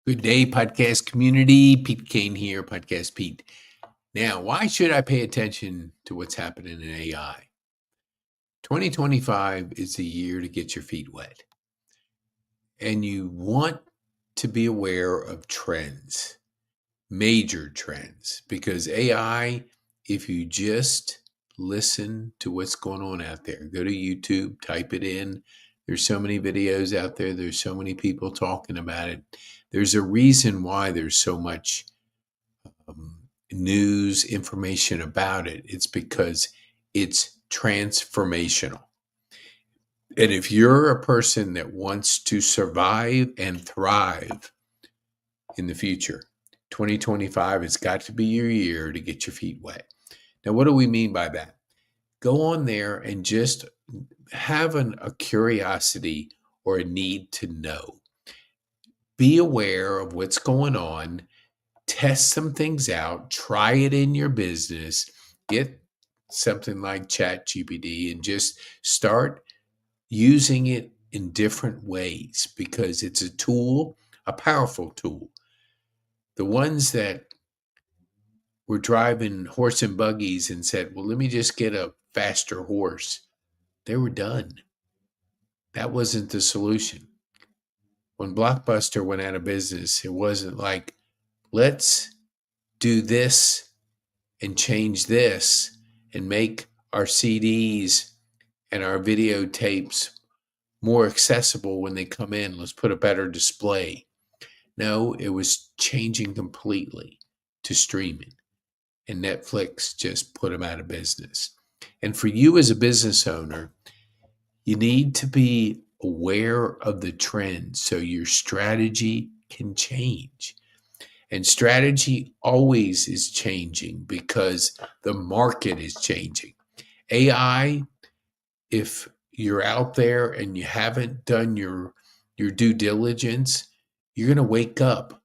Good day, podcast community. Pete Kane here, Podcast Pete. Now, why should I pay attention to what's happening in AI? 2025 is the year to get your feet wet, and you want to be aware of trends, major trends, because AI, if you just listen to what's going on out there, go to YouTube, type it in. There's so many videos out there. There's so many people talking about it. There's a reason why there's so much news information about it. It's because it's transformational. And if you're a person that wants to survive and thrive in the future, 2025 has got to be your year to get your feet wet. Now, what do we mean by that? Go on there and just have a curiosity or a need to know. Be aware of what's going on. Test some things out, try it in your business, get something like ChatGPT and just start using it in different ways because it's a tool, a powerful tool. The ones that were driving horse and buggies and said, well, let me just get a faster horse, they were done. That wasn't the solution. When Blockbuster went out of business, it wasn't like, let's do this and change this and make our CDs and our videotapes more accessible when they come in. Let's put a better display. No, it was changing completely to streaming, and Netflix just put them out of business. And for you as a business owner, you need to be aware of the trends so your strategy can change. And strategy always is changing because the market is changing. AI, if you're out there and you haven't done your due diligence, you're going to wake up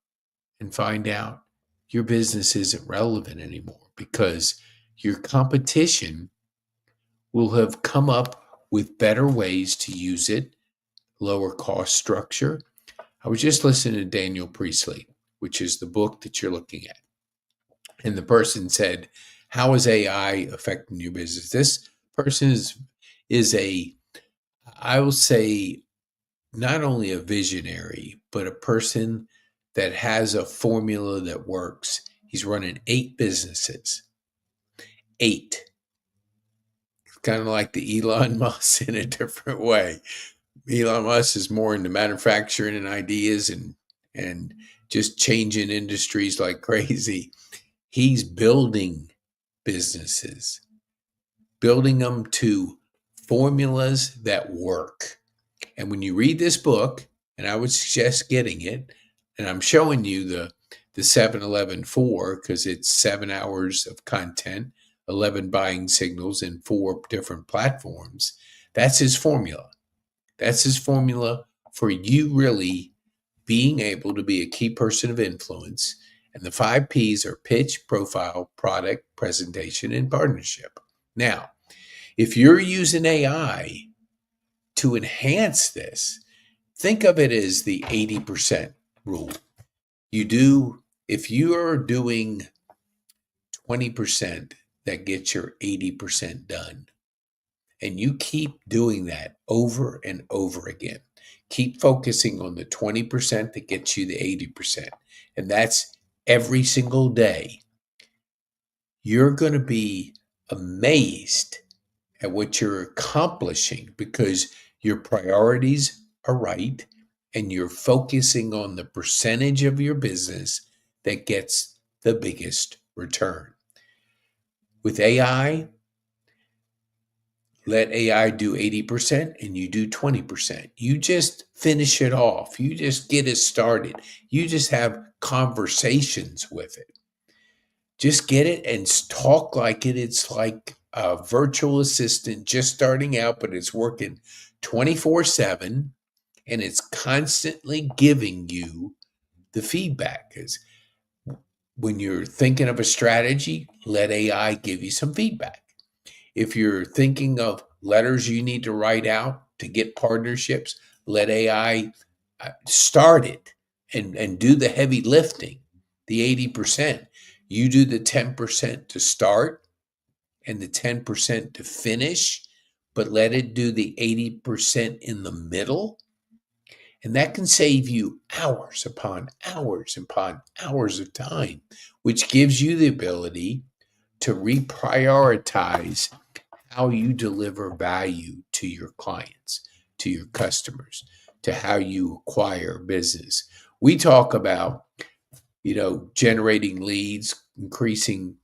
and find out your business isn't relevant anymore because your competition will have come up with better ways to use it, lower cost structure. I was just listening to Daniel Priestley, which is the book that you're looking at. And the person said, how is AI affecting your business? This person is a, I will say, not only a visionary, but a person that has a formula that works. He's running 8 businesses. 8. It's kind of like the Elon Musk in a different way. Elon Musk is more into manufacturing and ideas and just changing industries like crazy. He's building businesses, building them to formulas that work. And when you read this book, and I would suggest getting it, and I'm showing you the 7-Eleven 4 because it's 7 hours of content, 11 buying signals in 4 different platforms. That's his formula. That's his formula for you really being able to be a key person of influence. And the 5 P's are pitch, profile, product, presentation, and partnership. Now, if you're using AI to enhance this, think of it as the 80% rule. If you are doing 20%, that gets your 80% done. And you keep doing that over and over again. Keep focusing on the 20% that gets you the 80%. And that's every single day. You're going to be amazed at what you're accomplishing because your priorities are right and you're focusing on the percentage of your business that gets the biggest return. With AI, let AI do 80% and you do 20%. You just finish it off. You just get it started. You just have conversations with it. Just get it and talk like it. It's like a virtual assistant just starting out, but it's working 24/7 and it's constantly giving you the feedback. Because when you're thinking of a strategy, let AI give you some feedback. If you're thinking of letters you need to write out to get partnerships, let AI start it and do the heavy lifting, the 80%. You do the 10% to start and the 10% to finish, but let it do the 80% in the middle. And that can save you hours upon hours upon hours of time, which gives you the ability to reprioritize how you deliver value to your clients, to your customers, to how you acquire business. We talk about, generating leads, increasing,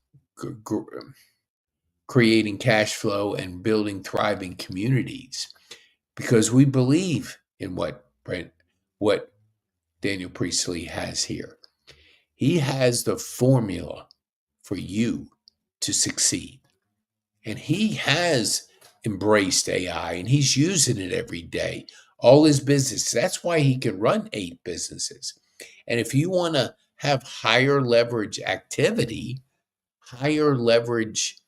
creating cash flow, and building thriving communities because we believe in what Daniel Priestley has here. He has the formula for you to succeed. And he has embraced AI and he's using it every day. All his business. That's why he can run 8 businesses. And if you want to have higher leverage activity, higher leverage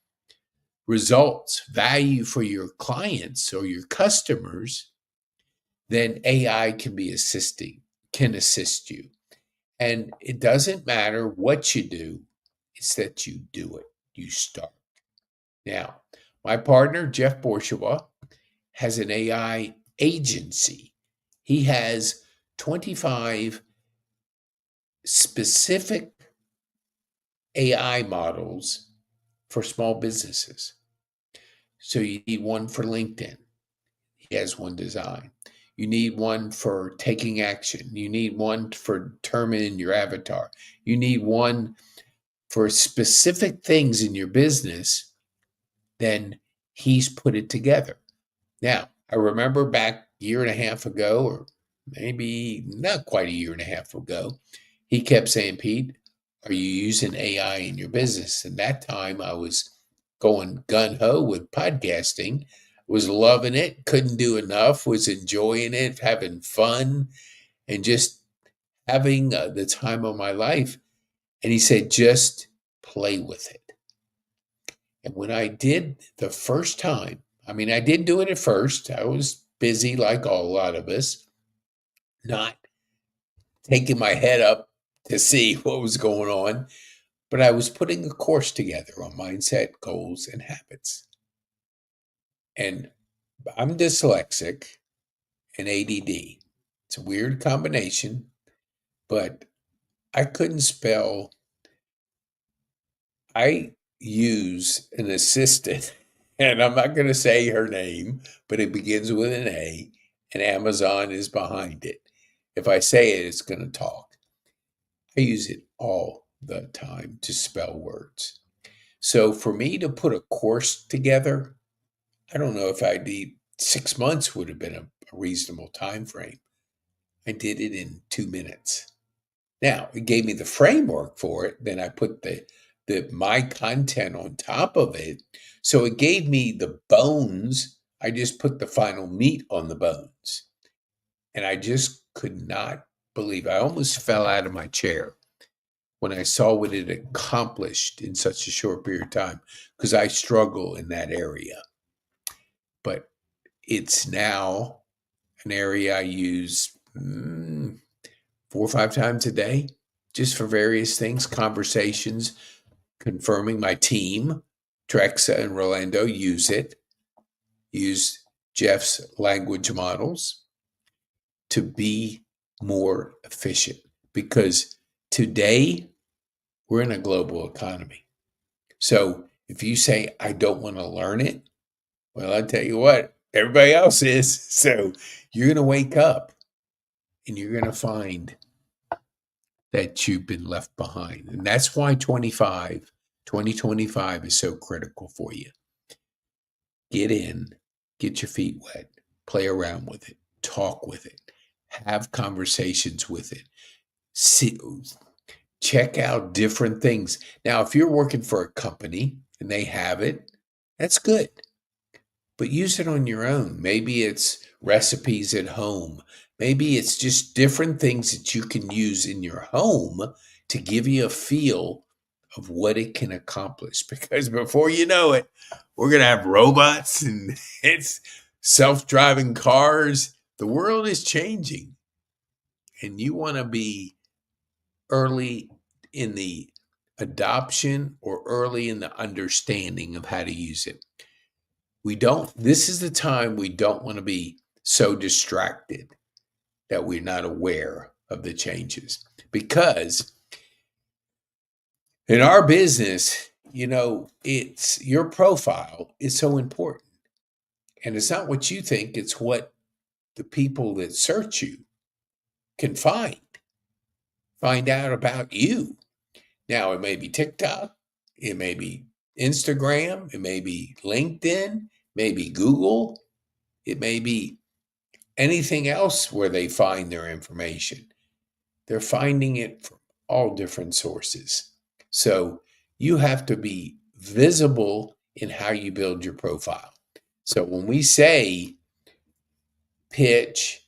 results, value for your clients or your customers, then AI can assist you. And it doesn't matter what you do, it's that you do it, you start. Now, my partner, Jeff Bourgeois, has an AI agency. He has 25 specific AI models for small businesses. So you need one for LinkedIn. He has one design. You need one for taking action. You need one for determining your avatar. You need one for specific things in your business. Then he's put it together. Now, I remember back a year and a half ago, or maybe not quite a year and a half ago, he kept saying, Pete, are you using AI in your business? And that time I was going gung-ho with podcasting, was loving it, couldn't do enough, was enjoying it, having fun, and just having the time of my life. And he said, just play with it. And when I did the first time, I did do it at first. I was busy like a lot of us, not taking my head up to see what was going on. But I was putting a course together on mindset, goals, and habits. And I'm dyslexic and ADD. It's a weird combination, but I couldn't spell. I use an assistant, and I'm not going to say her name, but it begins with an A, and Amazon is behind it. If I say it, it's going to talk. I use it all the time to spell words. So for me to put a course together, I don't know if I need 6 months would have been a reasonable time frame. I did it in 2 minutes. Now, it gave me the framework for it. Then I put my content on top of it. So it gave me the bones. I just put the final meat on the bones. And I just could not believe. I almost fell out of my chair when I saw what it accomplished in such a short period of time, because I struggle in that area. But it's now an area I use 4 or 5 times a day, just for various things, conversations, confirming my team. Trexa and Rolando use Jeff's language models to be more efficient, because today we're in a global economy. So if you say, I don't want to learn it, well, I tell you what, everybody else is. So you're going to wake up and you're going to find that you've been left behind. And that's why 2025 is so critical for you. Get in, get your feet wet, play around with it, talk with it, have conversations with it. See, check out different things. Now, if you're working for a company and they have it, that's good. But use it on your own. Maybe it's recipes at home. Maybe it's just different things that you can use in your home to give you a feel of what it can accomplish. Because before you know it, we're going to have robots and it's self-driving cars. The world is changing. And you want to be early in the adoption or early in the understanding of how to use it. This is the time we don't want to be so distracted that we're not aware of the changes. Because in our business, it's your profile is so important. And it's not what you think, it's what the people that search you can find out about you. Now, it may be TikTok, it may be Instagram, it may be LinkedIn, maybe Google, it may be anything else where they find their information. They're finding it from all different sources. So you have to be visible in how you build your profile. So when we say pitch,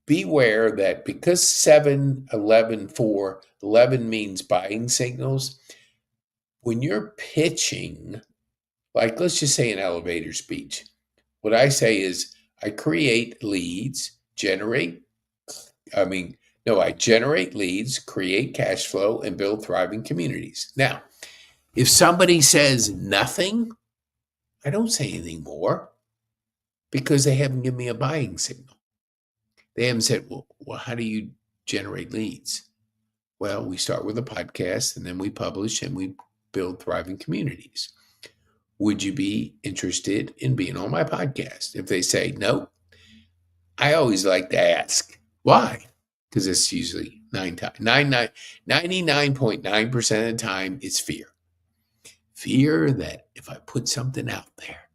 beware that because 7, 11, 4, 11 means buying signals, when you're pitching, like let's just say an elevator speech, what I say is I generate leads, create cash flow, and build thriving communities. Now, if somebody says nothing, I don't say anything more because they haven't given me a buying signal. They haven't said, well, how do you generate leads? Well, we start with a podcast and then we publish and we build thriving communities. Would you be interested in being on my podcast? If they say no, I always like to ask why, because it's usually 99.9% of the time it's fear. Fear that if I put something out there,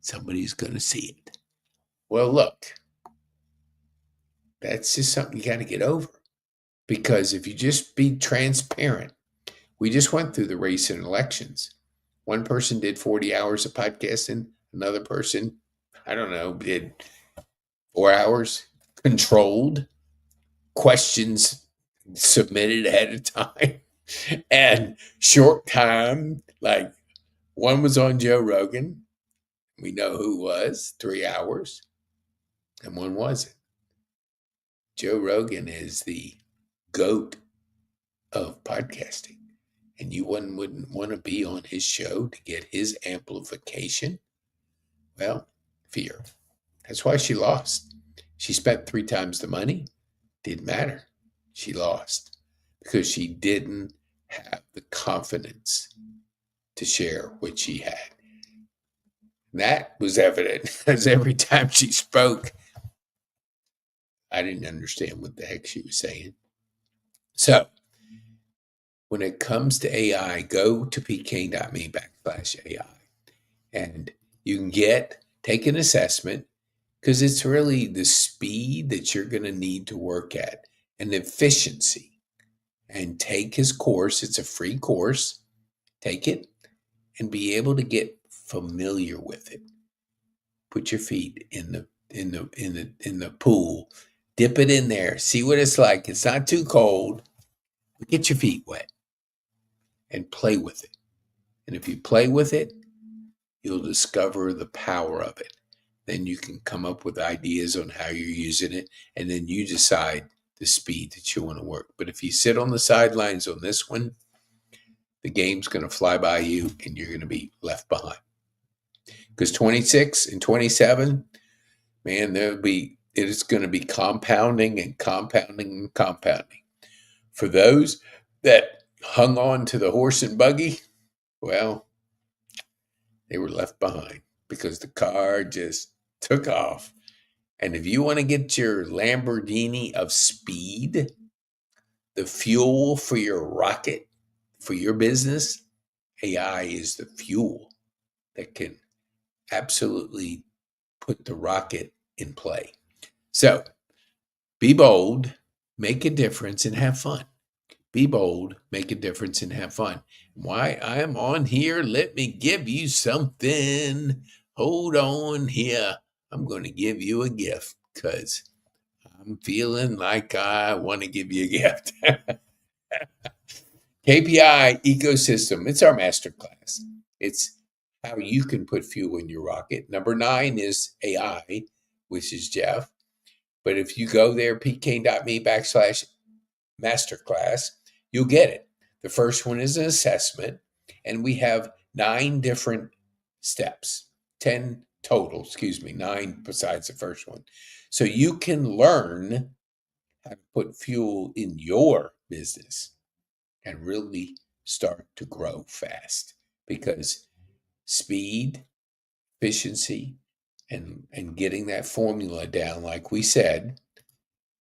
somebody's going to see it. Well, look, that's just something you got to get over. Because if you just be transparent, we just went through the recent elections. One person did 40 hours of podcasting. Another person, did 4 hours, controlled, questions submitted ahead of time, and short time. Like one was on Joe Rogan. We know who was, 3 hours, and one wasn't. Joe Rogan is the GOAT of podcasting. And you wouldn't want to be on his show to get his amplification? Well, fear. That's why she lost. She spent 3 times the money. Didn't matter. She lost because she didn't have the confidence to share what she had. And that was evident because every time she spoke, I didn't understand what the heck she was saying. So, when it comes to AI, go to pk.me/AI. And you can take an assessment because it's really the speed that you're going to need to work at and efficiency. And take his course. It's a free course. Take it and be able to get familiar with it. Put your feet in the pool. Dip it in there. See what it's like. It's not too cold. Get your feet wet. And play with it. And if you play with it, you'll discover the power of it. Then you can come up with ideas on how you're using it, and then you decide the speed that you want to work. But if you sit on the sidelines on this one, the game's going to fly by you, and you're going to be left behind. Because 26 and 27, man, it is going to be compounding and compounding and compounding. For those that hung on to the horse and buggy, well, they were left behind because the car just took off. And if you want to get your Lamborghini of speed, the fuel for your rocket, for your business, AI is the fuel that can absolutely put the rocket in play. So be bold, make a difference, and have fun. Be bold, make a difference, and have fun. Why I'm on here, let me give you something. Hold on here. I'm going to give you a gift because I'm feeling like I want to give you a gift. KPI ecosystem. It's our masterclass. It's how you can put fuel in your rocket. Number 9 is AI, which is Jeff. But if you go there, pk.me/AI, masterclass, you'll get it. The first one is an assessment, and we have 9 different steps, 10 total, 9 besides the first one. So you can learn how to put fuel in your business and really start to grow fast, because speed, efficiency, and getting that formula down, like we said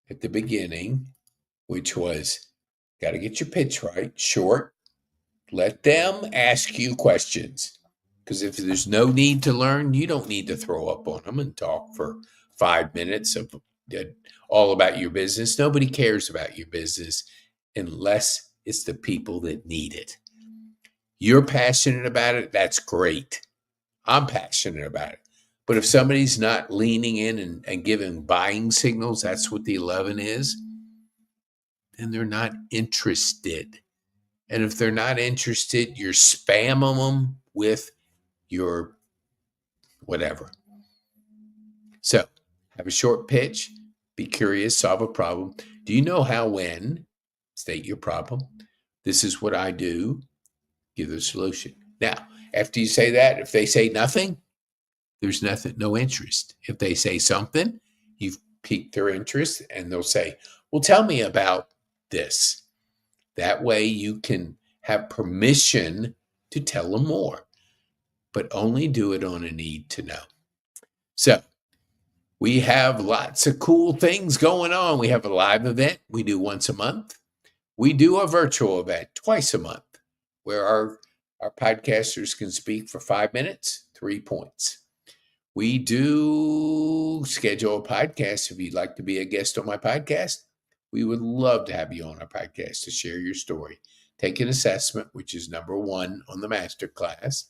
at the beginning, which was got to get your pitch right, short, let them ask you questions. Because if there's no need to learn, you don't need to throw up on them and talk for 5 minutes of all about your business. Nobody cares about your business unless it's the people that need it. You're passionate about it, that's great. I'm passionate about it. But if somebody's not leaning in and giving buying signals, that's what the 11 is, then they're not interested. And if they're not interested, you're spamming them with your whatever. So have a short pitch, be curious, solve a problem. Do you know how, when? State your problem. This is what I do. Give the solution. Now, after you say that, if they say nothing, there's nothing, no interest. If they say something, you've piqued their interest, and they'll say, well, tell me about this. That way you can have permission to tell them more, but only do it on a need to know. So we have lots of cool things going on. We have a live event we do once a month. We do a virtual event twice a month where our podcasters can speak for 5 minutes, 3 points. We do schedule a podcast. If you'd like to be a guest on my podcast, we would love to have you on our podcast to share your story. Take an assessment, which is number 1 on the masterclass.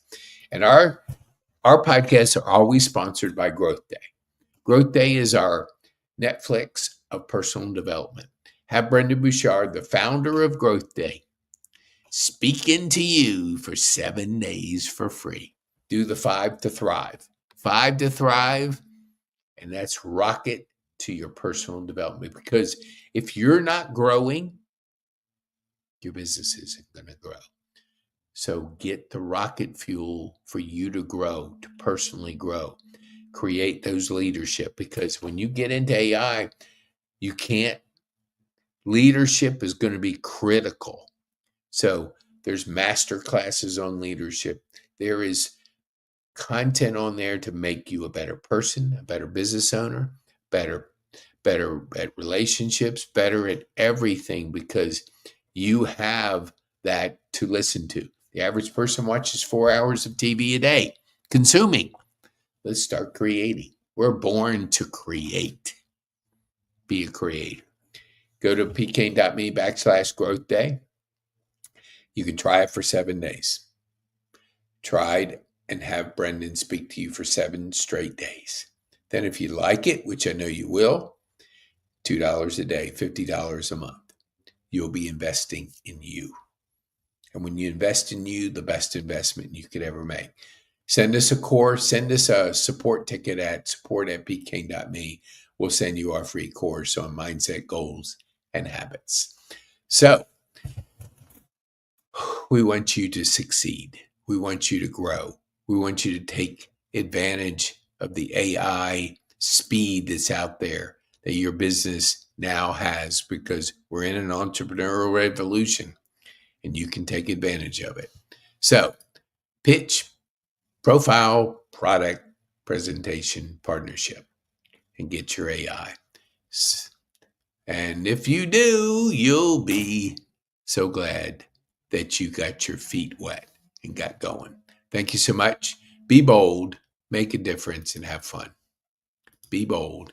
And our podcasts are always sponsored by Growth Day. Growth Day is our Netflix of personal development. Have Brendon Burchard, the founder of Growth Day, speaking to you for 7 days for free. Do the 5 to Thrive. 5 to Thrive, and that's rocket to your personal development. Because if you're not growing, your business isn't going to grow. So get the rocket fuel for you to grow, to personally grow. Create those leadership, because when you get into AI, leadership is going to be critical. So there's master classes on leadership. There is content on there to make you a better person, a better business owner, better at relationships, better at everything, because you have that to listen to. The average person watches 4 hours of TV a day, consuming. Let's start creating. We're born to create. Be a creator. Go to pkane.me/growth day. You can try it for 7 days. Tried and have Brendon speak to you for 7 straight days. Then if you like it, which I know you will, $2 a day, $50 a month. You'll be investing in you. And when you invest in you, the best investment you could ever make. Send us a course, send us a support ticket at support@pkane.me. We'll send you our free course on mindset, goals, and habits. So we want you to succeed. We want you to grow. We want you to take advantage of the AI speed that's out there that your business now has, because we're in an entrepreneurial revolution and you can take advantage of it. So pitch, profile, product, presentation, partnership, and get your AI. And if you do, you'll be so glad that you got your feet wet and got going. Thank you so much. Be bold, make a difference, and have fun. Be bold,